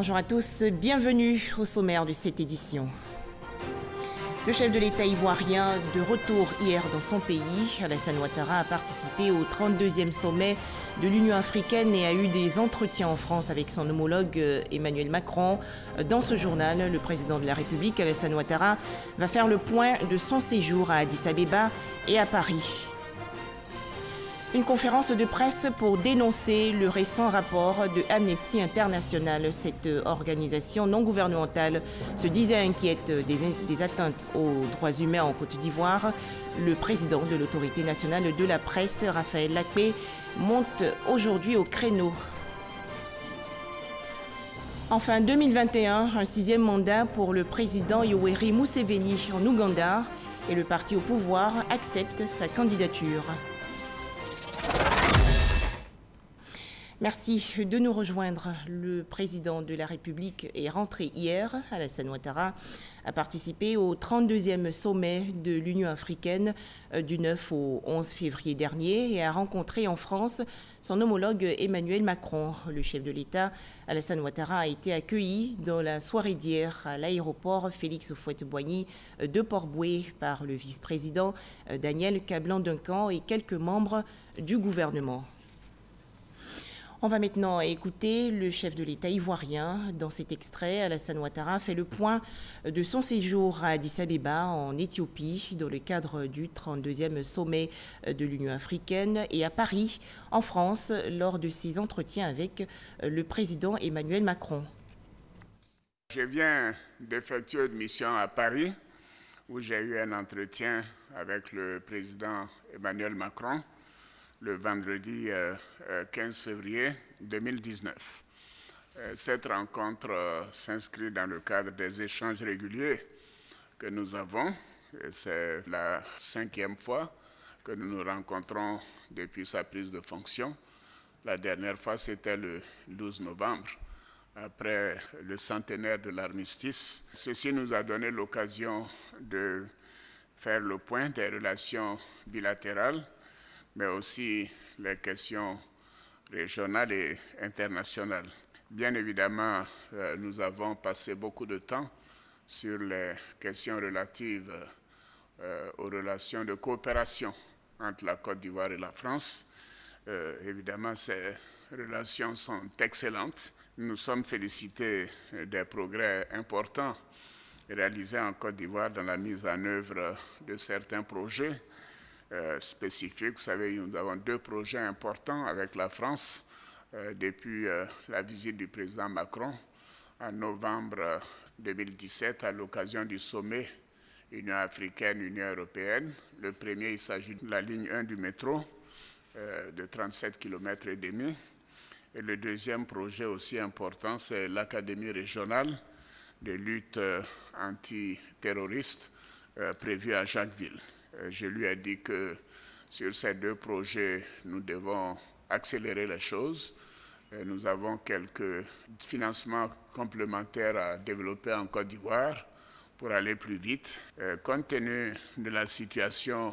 Bonjour à tous, bienvenue au sommaire de cette édition. Le chef de l'État ivoirien, de retour hier dans son pays, Alassane Ouattara a participé au 32e sommet de l'Union africaine et a eu des entretiens en France avec son homologue Emmanuel Macron. Dans ce journal, le président de la République, Alassane Ouattara, va faire le point de son séjour à Addis Abeba et à Paris. Une conférence de presse pour dénoncer le récent rapport de Amnesty International. Cette organisation non gouvernementale se disait inquiète des atteintes aux droits humains en Côte d'Ivoire. Le président de l'autorité nationale de la presse, Raphaël Lacpé, monte aujourd'hui au créneau. Enfin, 2021, un 6e mandat pour le président Yoweri Museveni en Ouganda et le parti au pouvoir accepte sa candidature. Merci de nous rejoindre. Le président de la République est rentré hier. Alassane Ouattara a participé au 32e sommet de l'Union africaine du 9 au 11 février dernier et a rencontré en France son homologue Emmanuel Macron. Le chef de l'État, Alassane Ouattara, a été accueilli dans la soirée d'hier à l'aéroport Félix Houphouët-Boigny de Port-Bouët par le vice-président Daniel Kablan-Duncan et quelques membres du gouvernement. On va maintenant écouter le chef de l'État ivoirien. Dans cet extrait, Alassane Ouattara fait le point de son séjour à Addis Abeba en Éthiopie dans le cadre du 32e sommet de l'Union africaine et à Paris, en France, lors de ses entretiens avec le président Emmanuel Macron. Je viens d'effectuer une mission à Paris où j'ai eu un entretien avec le président Emmanuel Macron le vendredi 15 février 2019. Cette rencontre s'inscrit dans le cadre des échanges réguliers que nous avons. C'est la 5e fois que nous nous rencontrons depuis sa prise de fonction. La dernière fois, c'était le 12 novembre, après le centenaire de l'armistice. Ceci nous a donné l'occasion de faire le point des relations bilatérales, mais aussi les questions régionales et internationales. Bien évidemment, nous avons passé beaucoup de temps sur les questions relatives aux relations de coopération entre la Côte d'Ivoire et la France. Évidemment, ces relations sont excellentes. Nous sommes félicités des progrès importants réalisés en Côte d'Ivoire dans la mise en œuvre de certains projets spécifiques. Vous savez, nous avons 2 projets importants avec la France depuis la visite du président Macron en novembre 2017 à l'occasion du sommet Union africaine-Union européenne. Le premier, il s'agit de la ligne 1 du métro de 37,5 km. Et le deuxième projet aussi important, c'est l'Académie régionale de lutte antiterroriste prévue à Jacquesville. Je lui ai dit que sur ces 2 projets, nous devons accélérer les choses. Nous avons quelques financements complémentaires à développer en Côte d'Ivoire pour aller plus vite. Compte tenu de la situation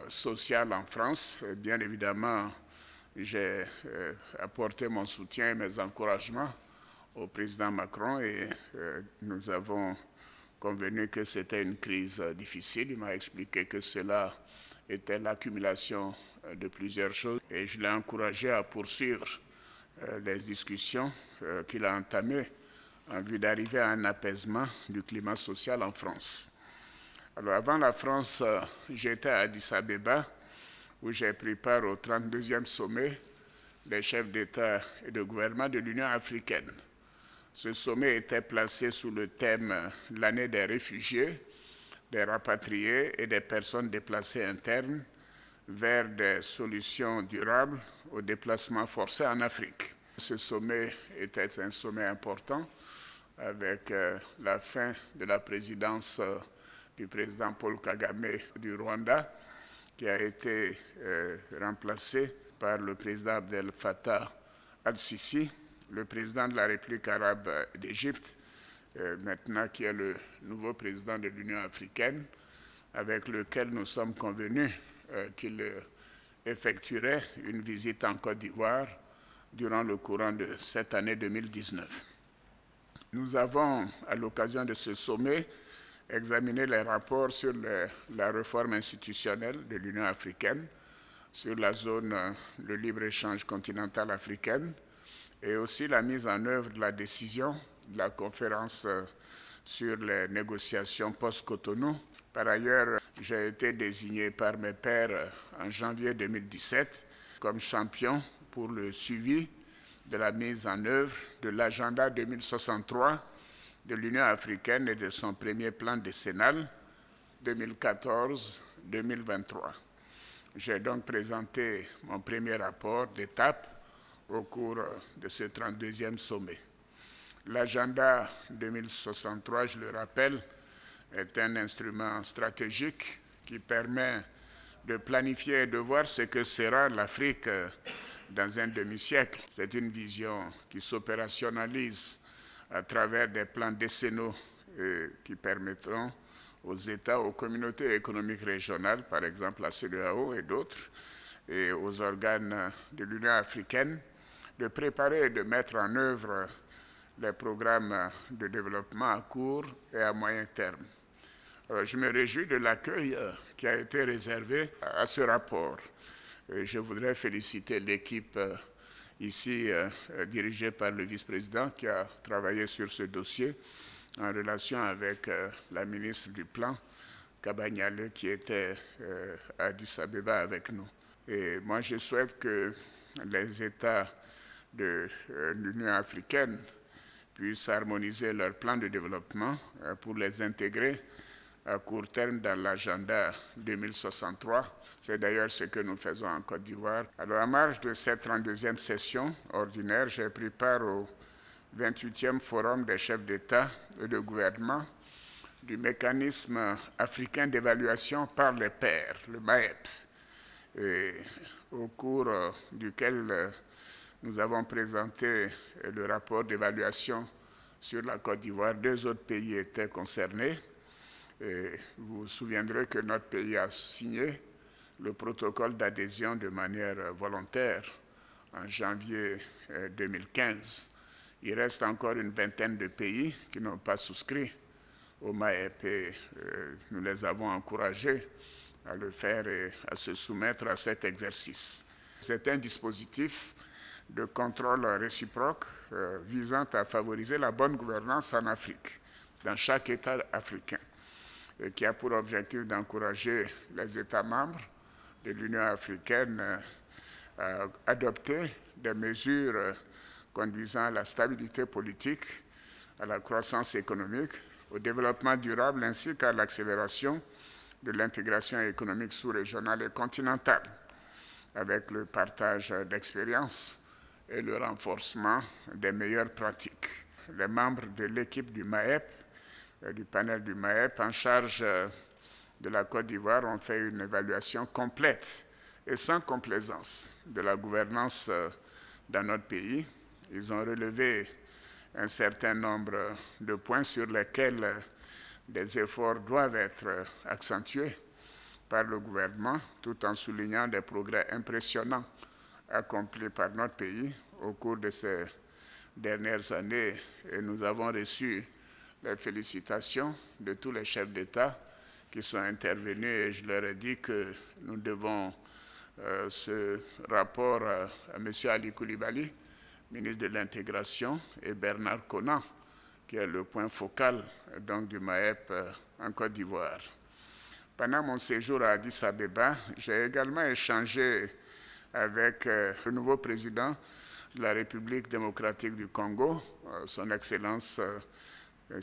sociale en France, bien évidemment, j'ai apporté mon soutien et mes encouragements au président Macron et nous avons convenu que c'était une crise difficile. Il m'a expliqué que cela était l'accumulation de plusieurs choses et je l'ai encouragé à poursuivre les discussions qu'il a entamées en vue d'arriver à un apaisement du climat social en France. Alors avant la France, j'étais à Addis Abeba où j'ai pris part au 32e sommet des chefs d'État et de gouvernement de l'Union africaine. Ce sommet était placé sous le thème « L'année des réfugiés, des rapatriés et des personnes déplacées internes vers des solutions durables aux déplacements forcés en Afrique ». Ce sommet était un sommet important avec la fin de la présidence du président Paul Kagame du Rwanda, qui a été remplacé par le président Abdel Fattah al-Sisi, le président de la République arabe d'Égypte, maintenant qui est le nouveau président de l'Union africaine, avec lequel nous sommes convenus qu'il effectuerait une visite en Côte d'Ivoire durant le courant de cette année 2019. Nous avons, à l'occasion de ce sommet, examiné les rapports sur la réforme institutionnelle de l'Union africaine, sur la zone de libre-échange continentale africaine et aussi la mise en œuvre de la décision de la conférence sur les négociations post-Cotonou. Par ailleurs, j'ai été désigné par mes pairs en janvier 2017 comme champion pour le suivi de la mise en œuvre de l'agenda 2063 de l'Union africaine et de son premier plan décennal 2014-2023. J'ai donc présenté mon premier rapport d'étape au cours de ce 32e sommet. L'agenda 2063, je le rappelle, est un instrument stratégique qui permet de planifier et de voir ce que sera l'Afrique dans un demi-siècle. C'est une vision qui s'opérationnalise à travers des plans décennaux qui permettront aux États, aux communautés économiques régionales, par exemple la CEDEAO et d'autres, et aux organes de l'Union africaine, de préparer et de mettre en œuvre les programmes de développement à court et à moyen terme. Alors, je me réjouis de l'accueil qui a été réservé à ce rapport. Je voudrais féliciter l'équipe ici dirigée par le vice-président qui a travaillé sur ce dossier en relation avec la ministre du Plan, Kabanyale, qui était à Addis Abeba avec nous. Et moi, je souhaite que les États de l'Union africaine puissent harmoniser leurs plans de développement pour les intégrer à court terme dans l'agenda 2063. C'est d'ailleurs ce que nous faisons en Côte d'Ivoire. Alors, en marge de cette 32e session ordinaire, j'ai pris part au 28e Forum des chefs d'État et de gouvernement du mécanisme africain d'évaluation par les pairs, le MAEP, et au cours duquel nous avons présenté le rapport d'évaluation sur la Côte d'Ivoire. 2 autres pays étaient concernés. Et vous vous souviendrez que notre pays a signé le protocole d'adhésion de manière volontaire en janvier 2015. Il reste encore une vingtaine de pays qui n'ont pas souscrit au MAEP et nous les avons encouragés à le faire et à se soumettre à cet exercice. C'est un dispositif de contrôle réciproque visant à favoriser la bonne gouvernance en Afrique, dans chaque État africain, et qui a pour objectif d'encourager les États membres de l'Union africaine à adopter des mesures conduisant à la stabilité politique, à la croissance économique, au développement durable ainsi qu'à l'accélération de l'intégration économique sous-régionale et continentale, avec le partage d'expériences et le renforcement des meilleures pratiques. Les membres de l'équipe du MAEP, du panel du MAEP en charge de la Côte d'Ivoire ont fait une évaluation complète et sans complaisance de la gouvernance dans notre pays. Ils ont relevé un certain nombre de points sur lesquels des efforts doivent être accentués par le gouvernement, tout en soulignant des progrès impressionnants accomplis par notre pays au cours de ces dernières années. Et nous avons reçu les félicitations de tous les chefs d'État qui sont intervenus et je leur ai dit que nous devons ce rapport à M. Ali Koulibaly, ministre de l'Intégration, et Bernard Konan, qui est le point focal donc, du MAEP en Côte d'Ivoire. Pendant mon séjour à Addis Abeba, j'ai également échangé avec le nouveau président de la République démocratique du Congo, son Excellence M.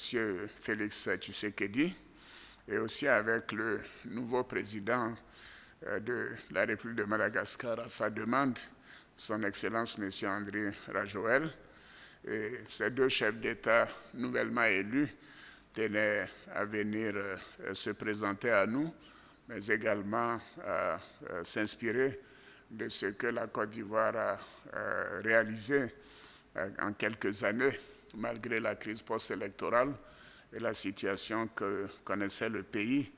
Félix Tshisekedi, et aussi avec le nouveau président de la République de Madagascar à sa demande, son Excellence M. Andry Rajoelina. Et ces 2 chefs d'État nouvellement élus tenaient à venir se présenter à nous, mais également à s'inspirer de ce que la Côte d'Ivoire a réalisé en quelques années, malgré la crise post-électorale et la situation que connaissait le pays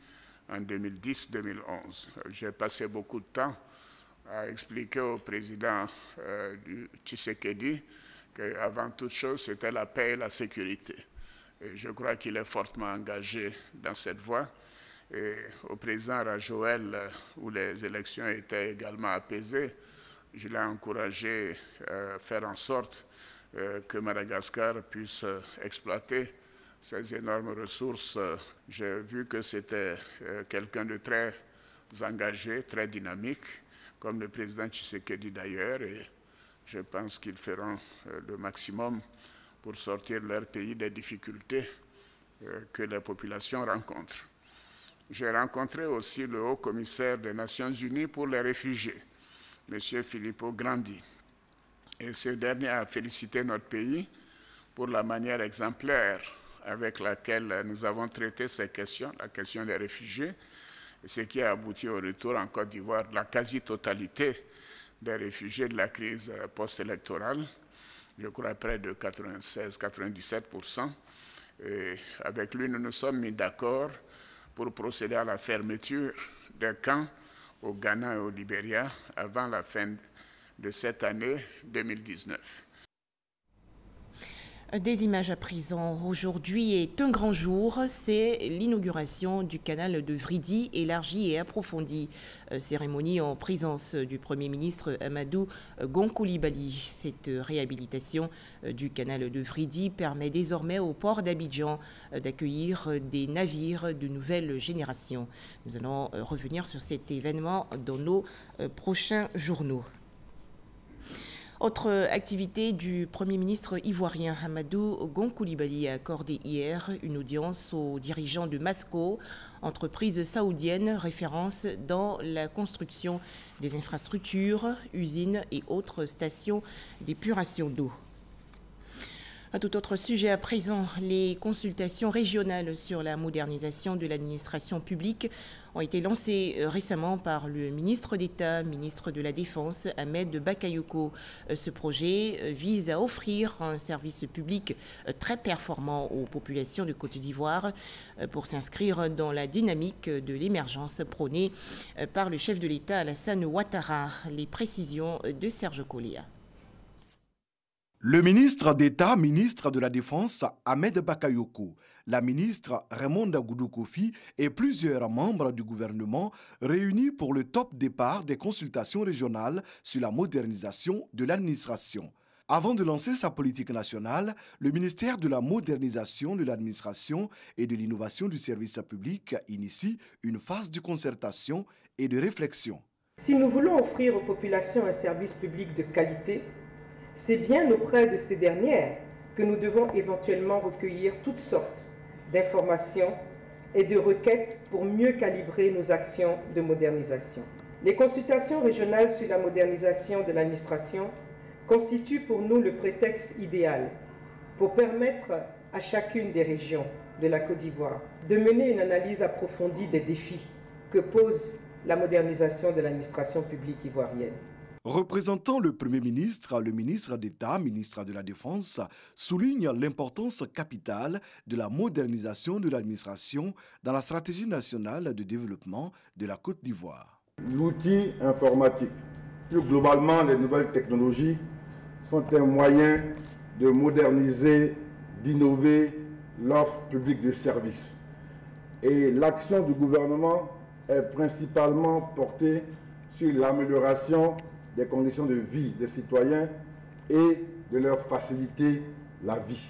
en 2010-2011. J'ai passé beaucoup de temps à expliquer au président Tshisekedi qu'avant toute chose, c'était la paix et la sécurité. Et je crois qu'il est fortement engagé dans cette voie. Et au président Rajoel, où les élections étaient également apaisées, je l'ai encouragé à faire en sorte que Madagascar puisse exploiter ces énormes ressources. J'ai vu que c'était quelqu'un de très engagé, très dynamique, comme le président Tshisekedi d'ailleurs, et je pense qu'ils feront le maximum pour sortir leur pays des difficultés que les populations rencontrent. J'ai rencontré aussi le haut-commissaire des Nations Unies pour les réfugiés, M. Filippo Grandi. Et ce dernier a félicité notre pays pour la manière exemplaire avec laquelle nous avons traité ces questions, la question des réfugiés, ce qui a abouti au retour en Côte d'Ivoire de la quasi-totalité des réfugiés de la crise post-électorale, je crois près de 96-97%. Et avec lui, nous nous sommes mis d'accord pour procéder à la fermeture des camps au Ghana et au Libéria avant la fin de cette année 2019. Des images à présent. Aujourd'hui est un grand jour, c'est l'inauguration du canal de Vridi, élargi et approfondi. Cérémonie en présence du Premier ministre Amadou Gon Coulibaly. Cette réhabilitation du canal de Vridi permet désormais au port d'Abidjan d'accueillir des navires de nouvelle génération. Nous allons revenir sur cet événement dans nos prochains journaux. Autre activité du Premier ministre ivoirien Amadou Gon Coulibaly a accordé hier une audience aux dirigeants de Masco, entreprise saoudienne référence dans la construction des infrastructures, usines et autres stations d'épuration d'eau. Un tout autre sujet à présent, les consultations régionales sur la modernisation de l'administration publique ont été lancées récemment par le ministre d'État, ministre de la Défense, Ahmed Bakayoko. Ce projet vise à offrir un service public très performant aux populations de Côte d'Ivoire pour s'inscrire dans la dynamique de l'émergence prônée par le chef de l'État Alassane Ouattara. Les précisions de Serge Kolia. Le ministre d'État, ministre de la Défense, Ahmed Bakayoko, la ministre Raymonda Goudou Kofi et plusieurs membres du gouvernement réunis pour le top départ des consultations régionales sur la modernisation de l'administration. Avant de lancer sa politique nationale, le ministère de la modernisation de l'administration et de l'innovation du service public initie une phase de concertation et de réflexion. Si nous voulons offrir aux populations un service public de qualité, c'est bien auprès de ces dernières que nous devons éventuellement recueillir toutes sortes d'informations et de requêtes pour mieux calibrer nos actions de modernisation. Les consultations régionales sur la modernisation de l'administration constituent pour nous le prétexte idéal pour permettre à chacune des régions de la Côte d'Ivoire de mener une analyse approfondie des défis que pose la modernisation de l'administration publique ivoirienne. Représentant le Premier ministre, le ministre d'État, ministre de la Défense, souligne l'importance capitale de la modernisation de l'administration dans la stratégie nationale de développement de la Côte d'Ivoire. L'outil informatique, plus globalement les nouvelles technologies, sont un moyen de moderniser, d'innover l'offre publique de services. Et l'action du gouvernement est principalement portée sur l'amélioration des conditions de vie des citoyens et de leur faciliter la vie.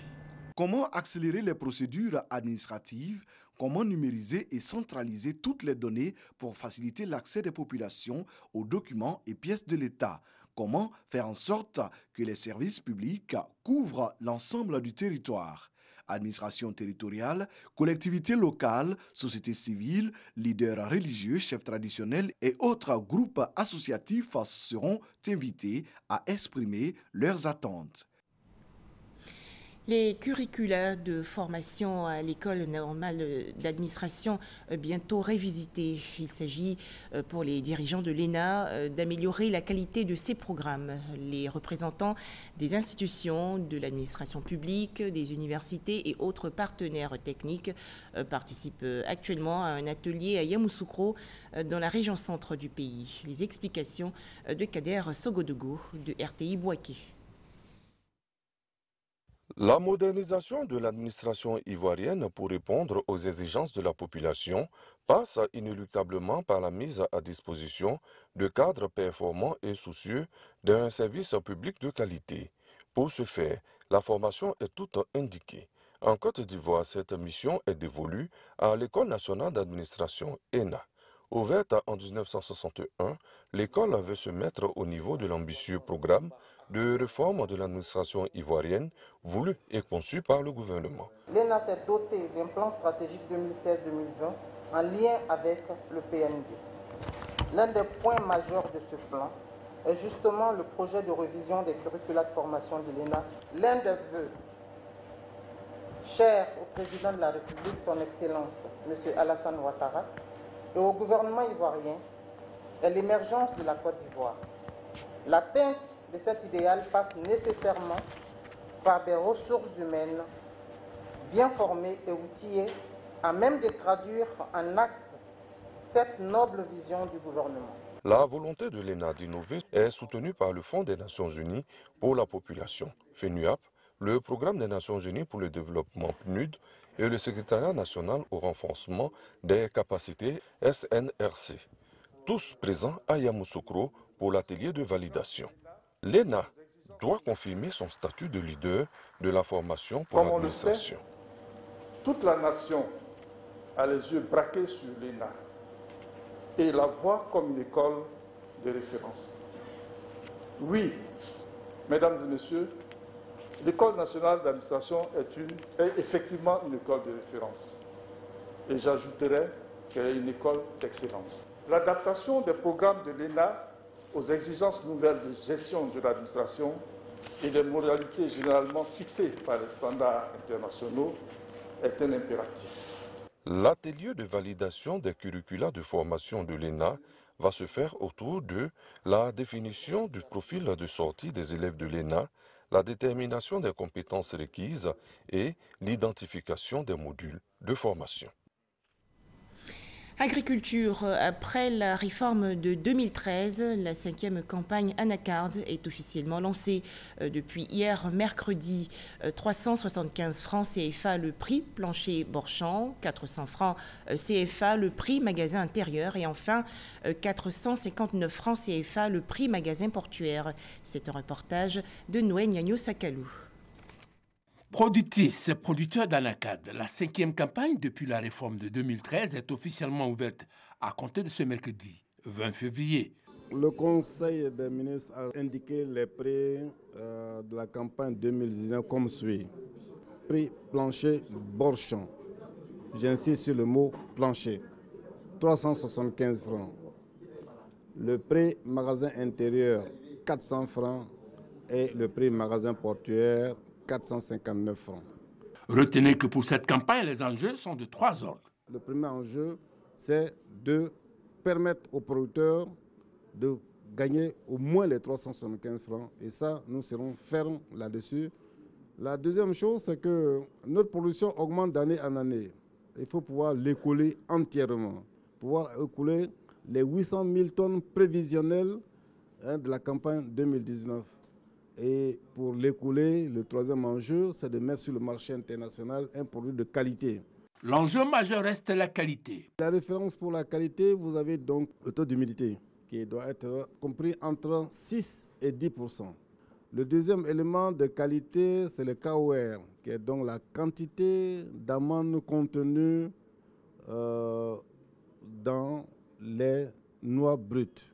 Comment accélérer les procédures administratives? Comment numériser et centraliser toutes les données pour faciliter l'accès des populations aux documents et pièces de l'État? Comment faire en sorte que les services publics couvrent l'ensemble du territoire? Administration territoriale, collectivités locales, société civile, leaders religieux, chefs traditionnels et autres groupes associatifs seront invités à exprimer leurs attentes. Les curricula de formation à l'école normale d'administration bientôt révisités. Il s'agit pour les dirigeants de l'ENA d'améliorer la qualité de ces programmes. Les représentants des institutions de l'administration publique, des universités et autres partenaires techniques participent actuellement à un atelier à Yamoussoukro dans la région centre du pays. Les explications de Kader Sogodougou de RTI Bouaké. La modernisation de l'administration ivoirienne pour répondre aux exigences de la population passe inéluctablement par la mise à disposition de cadres performants et soucieux d'un service public de qualité. Pour ce faire, la formation est toute indiquée. En Côte d'Ivoire, cette mission est dévolue à l'École nationale d'administration ENA. Ouverte en 1961, l'école veut se mettre au niveau de l'ambitieux programme de réforme de l'administration ivoirienne voulu et conçu par le gouvernement. L'ENA s'est dotée d'un plan stratégique 2016-2020 en lien avec le PND. L'un des points majeurs de ce plan est justement le projet de révision des curricula de formation de l'ENA. L'un des vœux chers au président de la République, son Excellence, M. Alassane Ouattara, et au gouvernement ivoirien est l'émergence de la Côte d'Ivoire. L'atteinte de cet idéal passe nécessairement par des ressources humaines bien formées et outillées, à même de traduire en actes cette noble vision du gouvernement. La volonté de l'ENA d'innover est soutenue par le Fonds des Nations Unies pour la population, FENUAP, le Programme des Nations Unies pour le développement PNUD et le Secrétariat national au renforcement des capacités SNRC, tous présents à Yamoussoukro pour l'atelier de validation. L'ENA doit confirmer son statut de leader de la formation pour l'administration. Toute la nation a les yeux braqués sur l'ENA et la voit comme une école de référence. Oui, mesdames et messieurs, l'École nationale d'administration est effectivement une école de référence. Et j'ajouterais qu'elle est une école d'excellence. L'adaptation des programmes de l'ENA aux exigences nouvelles de gestion de l'administration et des modalités généralement fixées par les standards internationaux est un impératif. L'atelier de validation des curricula de formation de l'ENA va se faire autour de la définition du profil de sortie des élèves de l'ENA, la détermination des compétences requises et l'identification des modules de formation. Agriculture. Après la réforme de 2013, la 5e campagne Anacarde est officiellement lancée. Depuis hier, mercredi, 375 francs CFA le prix plancher Borchamp, 400 francs CFA le prix magasin intérieur et enfin 459 francs CFA le prix magasin portuaire. C'est un reportage de Noé Niagno Sakalou. Productrice, producteur d'anacarde, la 5e campagne depuis la réforme de 2013 est officiellement ouverte à compter de ce mercredi 20 février. Le Conseil des ministres a indiqué les prix de la campagne 2019 comme suit. Prix plancher Borchamp, j'insiste sur le mot plancher, 375 francs. Le prix magasin intérieur, 400 francs et le prix magasin portuaire, 459 francs. Retenez que pour cette campagne, les enjeux sont de 3 ordres. Le premier enjeu, c'est de permettre aux producteurs de gagner au moins les 375 francs. Et ça, nous serons fermes là-dessus. La deuxième chose, c'est que notre production augmente d'année en année. Il faut pouvoir l'écouler entièrement. Pouvoir écouler les 800 000 tonnes prévisionnelles de la campagne 2019. Et pour l'écouler, le troisième enjeu, c'est de mettre sur le marché international un produit de qualité. L'enjeu majeur reste la qualité. La référence pour la qualité, vous avez donc le taux d'humidité qui doit être compris entre 6 et 10%. Le deuxième élément de qualité, c'est le KOR, qui est donc la quantité d'amandes contenues dans les noix brutes.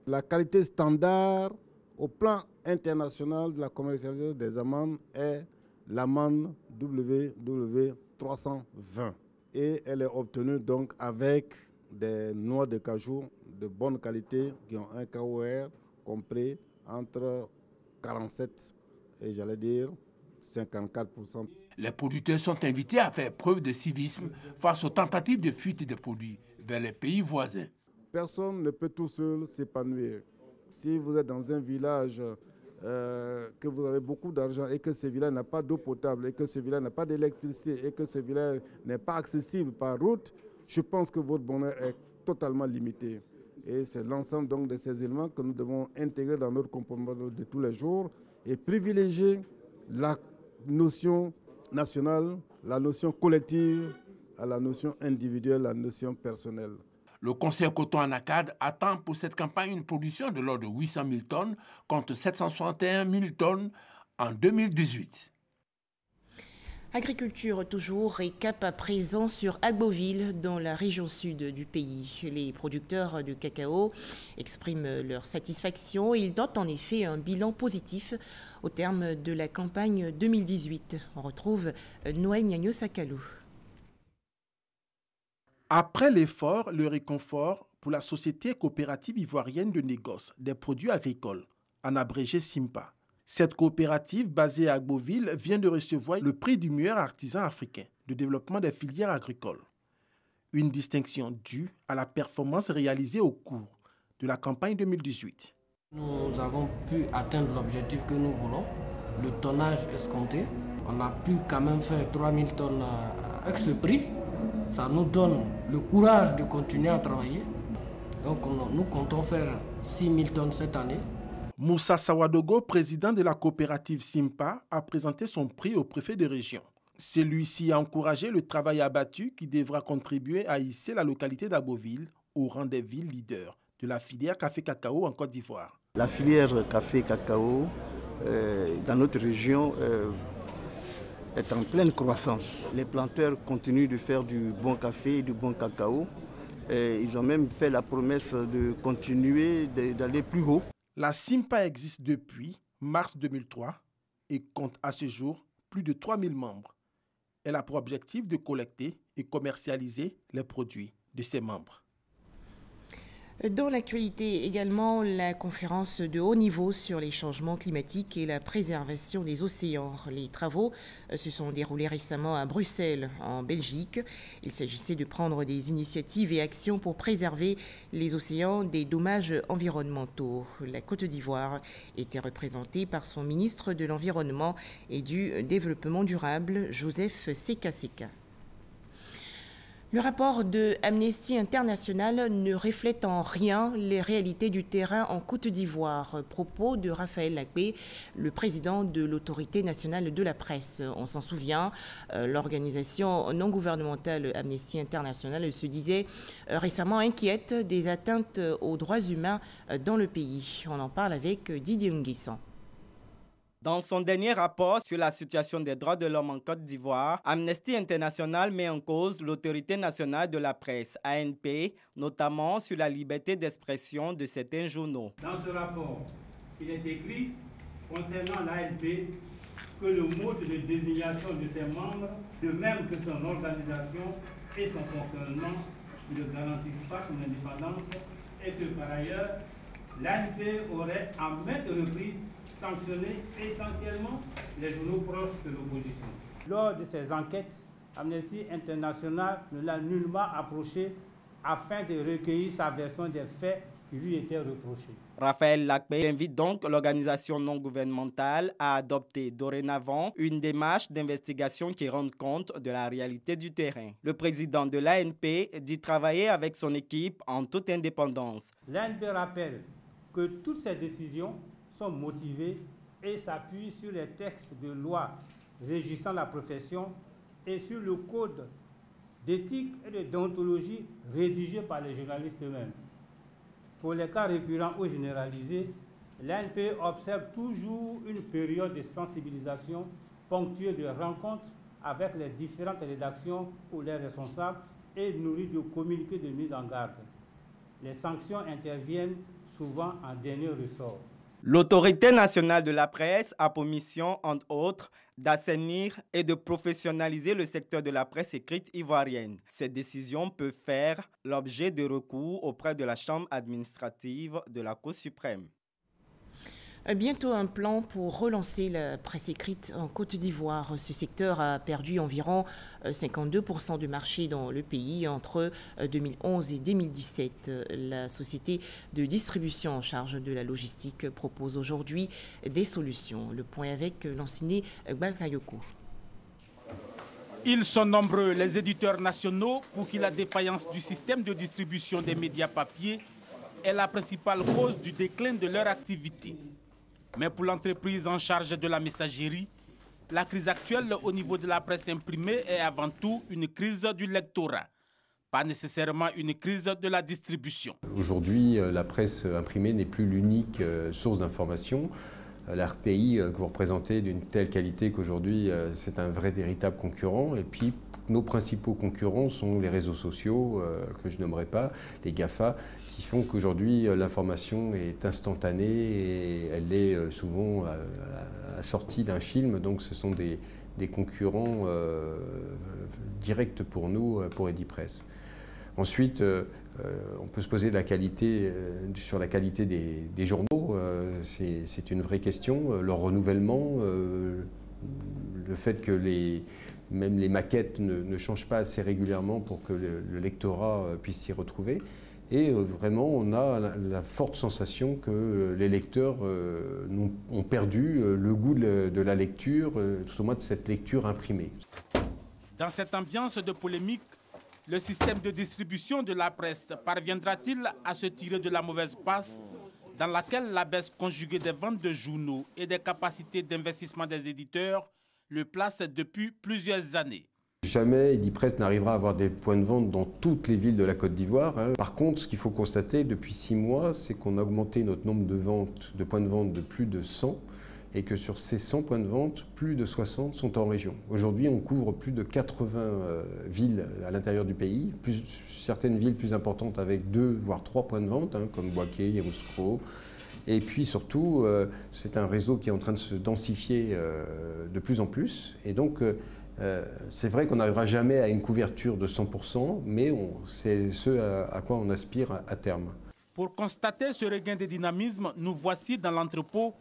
La qualité standard au plan international de la commercialisation des amandes est l'amande WW320 et elle est obtenue donc avec des noix de cajou de bonne qualité qui ont un KOR compris entre 47 et j'allais dire 54%. Les producteurs sont invités à faire preuve de civisme face aux tentatives de fuite des produits vers les pays voisins. Personne ne peut tout seul s'épanouir. Si vous êtes dans un village, que vous avez beaucoup d'argent et que ce village n'a pas d'eau potable et que ce village n'a pas d'électricité et que ce village n'est pas accessible par route, je pense que votre bonheur est totalement limité. Et c'est l'ensemble donc de ces éléments que nous devons intégrer dans notre comportement de tous les jours et privilégier la notion nationale, la notion collective à la notion individuelle, la notion personnelle. Le Conseil coton Anacad attend pour cette campagne une production de l'ordre de 800 000 tonnes contre 761 000 tonnes en 2018. Agriculture toujours et cap à présent sur Agboville dans la région sud du pays. Les producteurs de cacao expriment leur satisfaction et ils notent en effet un bilan positif au terme de la campagne 2018. On retrouve Noël Gnagno-Sakalou. Après l'effort, le réconfort pour la Société coopérative ivoirienne de négoce des produits agricoles, en abrégé SIMPA. Cette coopérative basée à Agboville vient de recevoir le prix du meilleur artisan africain de développement des filières agricoles. Une distinction due à la performance réalisée au cours de la campagne 2018. Nous avons pu atteindre l'objectif que nous voulons, le tonnage escompté. On a pu quand même faire 3000 tonnes avec ce prix. Ça nous donne le courage de continuer à travailler. Donc nous comptons faire 6000 tonnes cette année. Moussa Sawadogo, président de la coopérative SIMPA, a présenté son prix au préfet de région. Celui-ci a encouragé le travail abattu qui devra contribuer à hisser la localité d'Agboville au rang des villes leaders de la filière café-cacao en Côte d'Ivoire. La filière café-cacao dans notre région est en pleine croissance. Les planteurs continuent de faire du bon café et du bon cacao. Ils ont même fait la promesse de continuer d'aller plus haut. La SIMPA existe depuis mars 2003 et compte à ce jour plus de 3000 membres. Elle a pour objectif de collecter et commercialiser les produits de ses membres. Dans l'actualité également, la conférence de haut niveau sur les changements climatiques et la préservation des océans. Les travaux se sont déroulés récemment à Bruxelles, en Belgique. Il s'agissait de prendre des initiatives et actions pour préserver les océans des dommages environnementaux. La Côte d'Ivoire était représentée par son ministre de l'Environnement et du Développement durable, Joseph Seka. Le rapport de Amnesty International ne reflète en rien les réalités du terrain en Côte d'Ivoire. Propos de Raphaël Lacbé, le président de l'Autorité nationale de la presse. On s'en souvient, l'organisation non gouvernementale Amnesty International se disait récemment inquiète des atteintes aux droits humains dans le pays. On en parle avec Didier Nguissan. Dans son dernier rapport sur la situation des droits de l'homme en Côte d'Ivoire, Amnesty International met en cause l'autorité nationale de la presse, ANP, notamment sur la liberté d'expression de certains journaux. Dans ce rapport, il est écrit concernant l'ANP que le mode de désignation de ses membres, de même que son organisation et son fonctionnement, ne garantissent pas son indépendance et que par ailleurs, l'ANP aurait à maintes reprises sanctionner essentiellement les journaux proches de l'opposition. Lors de ces enquêtes, Amnesty International ne l'a nullement approché afin de recueillir sa version des faits qui lui étaient reprochés. Raphaël Lacbé invite donc l'organisation non gouvernementale à adopter dorénavant une démarche d'investigation qui rende compte de la réalité du terrain. Le président de l'ANP dit travailler avec son équipe en toute indépendance. L'ANP rappelle que toutes ces décisions sont motivés et s'appuient sur les textes de loi régissant la profession et sur le code d'éthique et de déontologie rédigé par les journalistes eux-mêmes. Pour les cas récurrents ou généralisés, l'ANP observe toujours une période de sensibilisation ponctuée de rencontres avec les différentes rédactions ou les responsables et nourrie de communiqués de mise en garde. Les sanctions interviennent souvent en dernier ressort. L'Autorité nationale de la presse a pour mission, entre autres, d'assainir et de professionnaliser le secteur de la presse écrite ivoirienne. Cette décision peut faire l'objet de recours auprès de la Chambre administrative de la Cour suprême. Bientôt un plan pour relancer la presse écrite en Côte d'Ivoire. Ce secteur a perdu environ 52% du marché dans le pays entre 2011 et 2017. La société de distribution en charge de la logistique propose aujourd'hui des solutions. Le point avec l'enseigné Bakayoko. Ils sont nombreux, les éditeurs nationaux, pour qui la défaillance du système de distribution des médias papier est la principale cause du déclin de leur activité. Mais pour l'entreprise en charge de la messagerie, La crise actuelle au niveau de la presse imprimée est avant tout une crise du lectorat, pas nécessairement une crise de la distribution. Aujourd'hui, la presse imprimée n'est plus l'unique source d'information. L'RTI que vous représentez d'une telle qualité qu'aujourd'hui c'est un vrai véritable concurrent. Et puis nos principaux concurrents sont les réseaux sociaux, que je nommerai pas, les GAFA, qui font qu'aujourd'hui l'information est instantanée et elle est souvent assortie d'un film. Donc ce sont des concurrents directs pour nous, pour Edipresse. Ensuite, on peut se poser sur la qualité des journaux. C'est une vraie question. Leur renouvellement, le fait que même les maquettes ne changent pas assez régulièrement pour que le lectorat puisse s'y retrouver. Et vraiment, on a la forte sensation que les lecteurs ont perdu le goût de la lecture, tout au moins de cette lecture imprimée. Dans cette ambiance de polémique, le système de distribution de la presse parviendra-t-il à se tirer de la mauvaise passe dans laquelle la baisse conjuguée des ventes de journaux et des capacités d'investissement des éditeurs le place depuis plusieurs années? Jamais Edipresse n'arrivera à avoir des points de vente dans toutes les villes de la Côte d'Ivoire. Par contre, ce qu'il faut constater depuis 6 mois, c'est qu'on a augmenté notre nombre de points de vente de plus de 100. Et que sur ces 100 points de vente, plus de 60 sont en région. Aujourd'hui, on couvre plus de 80 villes à l'intérieur du pays, certaines villes plus importantes avec 2 voire 3 points de vente, comme Bouaké, Yamoussoukro. Et puis surtout, c'est un réseau qui est en train de se densifier de plus en plus. Et donc, c'est vrai qu'on n'arrivera jamais à une couverture de 100%, mais c'est ce à quoi on aspire à terme. Pour constater ce regain de dynamisme, nous voici dans l'entrepôt,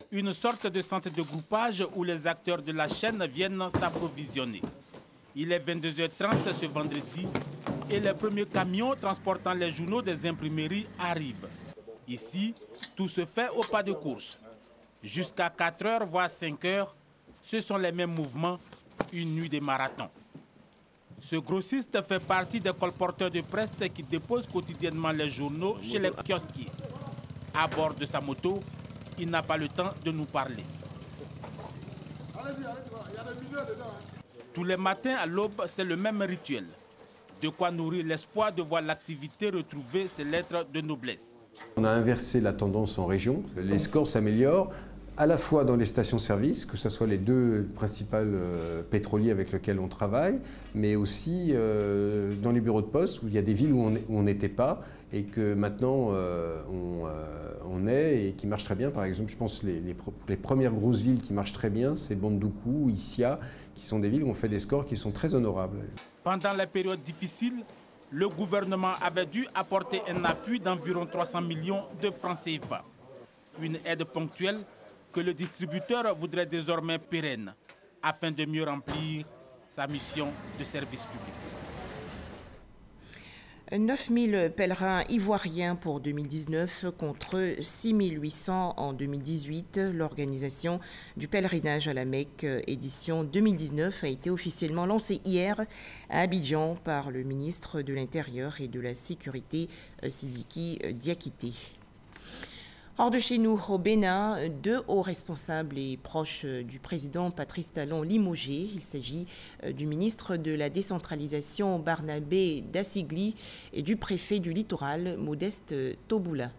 une sorte de centre de groupage où les acteurs de la chaîne viennent s'approvisionner. Il est 22h30 ce vendredi et les premiers camions transportant les journaux des imprimeries arrivent. Ici, tout se fait au pas de course. Jusqu'à 4h, voire 5h, ce sont les mêmes mouvements, une nuit de marathon. Ce grossiste fait partie des colporteurs de presse qui déposent quotidiennement les journaux chez les kiosquiers. À bord de sa moto, il n'a pas le temps de nous parler. Tous les matins à l'aube, c'est le même rituel. De quoi nourrir l'espoir de voir l'activité retrouver ses lettres de noblesse. On a inversé la tendance en région. Les scores s'améliorent à la fois dans les stations-service, que ce soit les 2 principales pétroliers avec lesquels on travaille, mais aussi dans les bureaux de poste, où il y a des villes où on n'était pas, et que maintenant on est et qui marchent très bien. Par exemple, je pense que les premières grosses villes qui marchent très bien, c'est Bandoukou, Issia, qui sont des villes où on fait des scores qui sont très honorables. Pendant les périodes difficiles, le gouvernement avait dû apporter un appui d'environ 300 millions de francs CFA. Une aide ponctuelle que le distributeur voudrait désormais pérenne, afin de mieux remplir sa mission de service public. 9000 pèlerins ivoiriens pour 2019 contre 6800 en 2018. L'organisation du pèlerinage à la Mecque édition 2019 a été officiellement lancée hier à Abidjan par le ministre de l'Intérieur et de la Sécurité Sidiki Diakité. Hors de chez nous, au Bénin, 2 hauts responsables et proches du président Patrice Talon limogé. Il s'agit du ministre de la décentralisation Barnabé Dassigli et du préfet du littoral Modeste Toboula.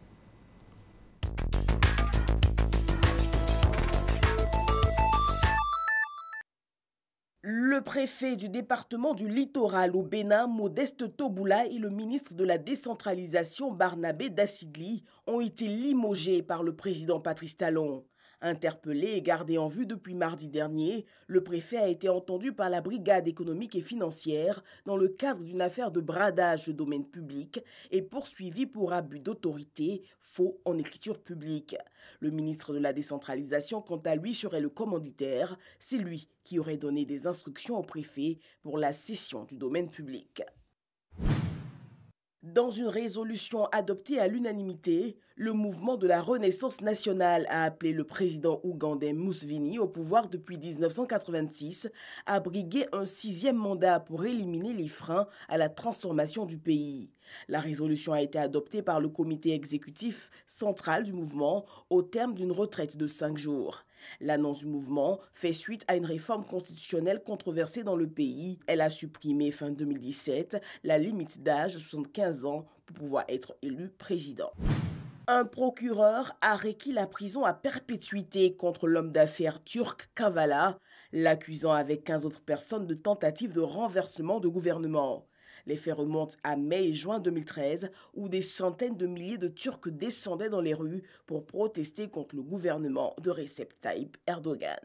Le préfet du département du littoral au Bénin, Modeste Toboula, et le ministre de la décentralisation, Barnabé Dassigli, ont été limogés par le président Patrice Talon. Interpellé et gardé en vue depuis mardi dernier, le préfet a été entendu par la brigade économique et financière dans le cadre d'une affaire de bradage de domaine public et poursuivi pour abus d'autorité, faux en écriture publique. Le ministre de la décentralisation, quant à lui, serait le commanditaire. C'est lui qui aurait donné des instructions au préfet pour la cession du domaine public. Dans une résolution adoptée à l'unanimité, le mouvement de la Renaissance nationale a appelé le président ougandais Museveni, au pouvoir depuis 1986, à briguer un 6e mandat pour éliminer les freins à la transformation du pays. La résolution a été adoptée par le comité exécutif central du mouvement au terme d'une retraite de 5 jours. L'annonce du mouvement fait suite à une réforme constitutionnelle controversée dans le pays. Elle a supprimé fin 2017 la limite d'âge de 75 ans pour pouvoir être élu président. Un procureur a requis la prison à perpétuité contre l'homme d'affaires turc Kavala, l'accusant avec 15 autres personnes de tentative de renversement de gouvernement. Les faits remontent à mai et juin 2013, où des centaines de milliers de Turcs descendaient dans les rues pour protester contre le gouvernement de Recep Tayyip Erdogan.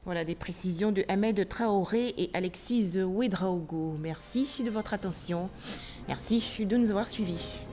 Voilà des précisions de Ahmed Traoré et Alexis Ouedraogo. Merci de votre attention. Merci de nous avoir suivis.